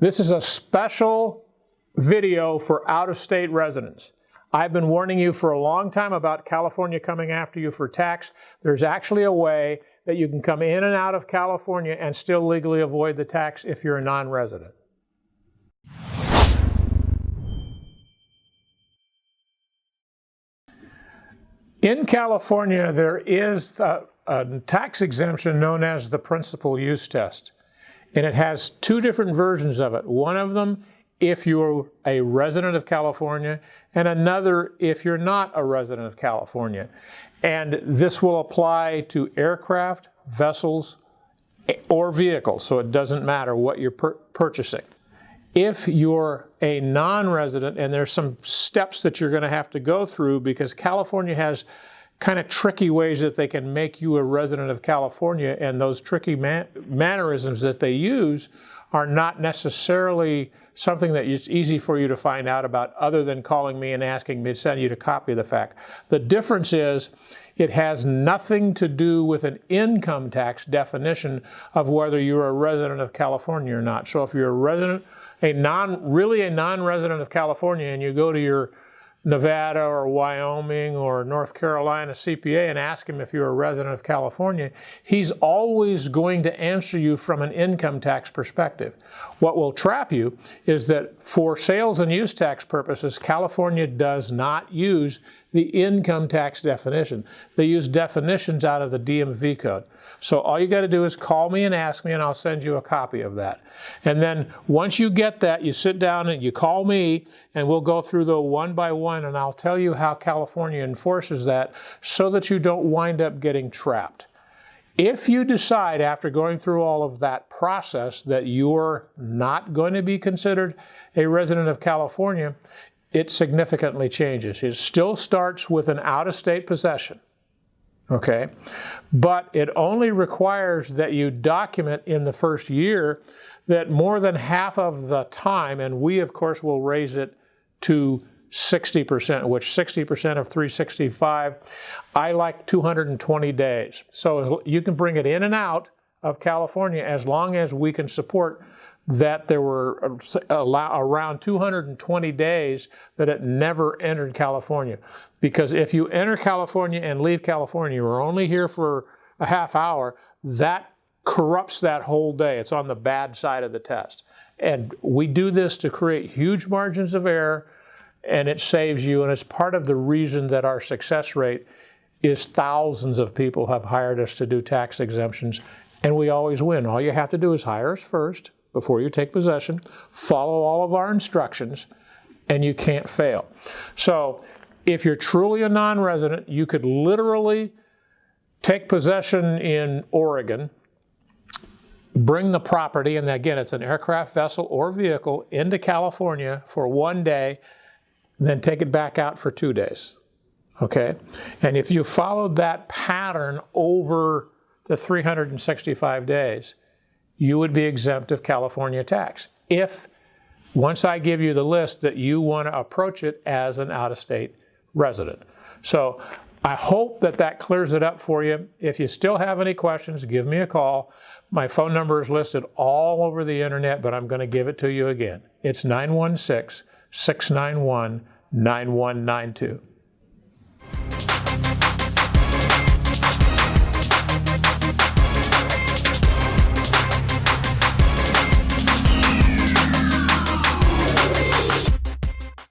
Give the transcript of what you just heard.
This is a special video for out-of-state residents. I've been warning you for a long time about California coming after you for tax. There's actually a way that you can come in and out of California and still legally avoid the tax if you're a non-resident. In California, there is a tax exemption known as the principal use test. And it has two different versions of it. One of them, if you're a resident of California, and another if you're not a resident of California. And this will apply to aircraft, vessels, or vehicles, so it doesn't matter what you're purchasing. If you're a non-resident, and there's some steps that you're going to have to go through because California has kind of tricky ways that they can make you a resident of California, and those tricky mannerisms that they use are not necessarily something that is easy for you to find out about other than calling me and asking me to send you a copy of the fact. The difference is it has nothing to do with an income tax definition of whether you're a resident of California or not. So if you're a resident, really a non-resident of California, and you go to your Nevada or Wyoming or North Carolina CPA and ask him if you're a resident of California, he's always going to answer you from an income tax perspective. What will trap you is that for sales and use tax purposes, California does not use the income tax definition. They use definitions out of the DMV code. So all you got to do is call me and ask me, and I'll send you a copy of that. And then once you get that, you sit down and you call me, and we'll go through the one by one, and I'll tell you how California enforces that so that you don't wind up getting trapped. If you decide after going through all of that process that you're not going to be considered a resident of California, it significantly changes. It still starts with an out-of-state possession. Okay, but it only requires that you document in the first year that more than half of the time, and we of course will raise it to 60%, which 60% of 365, I like 220 days. So you can bring it in and out of California as long as we can support that there were around 220 days that it never entered California. Because if you enter California and leave California, you're only here for a half hour, that corrupts that whole day. It's on the bad side of the test. And we do this to create huge margins of error, and it saves you, and it's part of the reason that our success rate is thousands of people have hired us to do tax exemptions, and we always win. All you have to do is hire us first before you take possession, follow all of our instructions, and you can't fail. So if you're truly a non-resident, you could literally take possession in Oregon, bring the property, and again, it's an aircraft, vessel, or vehicle, into California for one day, then take it back out for 2 days, okay? And if you followed that pattern over the 365 days, you would be exempt of California tax if, once I give you the list, that you want to approach it as an out-of-state resident. So I hope that that clears it up for you. If you still have any questions, give me a call. My phone number is listed all over the internet, but I'm going to give it to you again. It's 916-691-9192.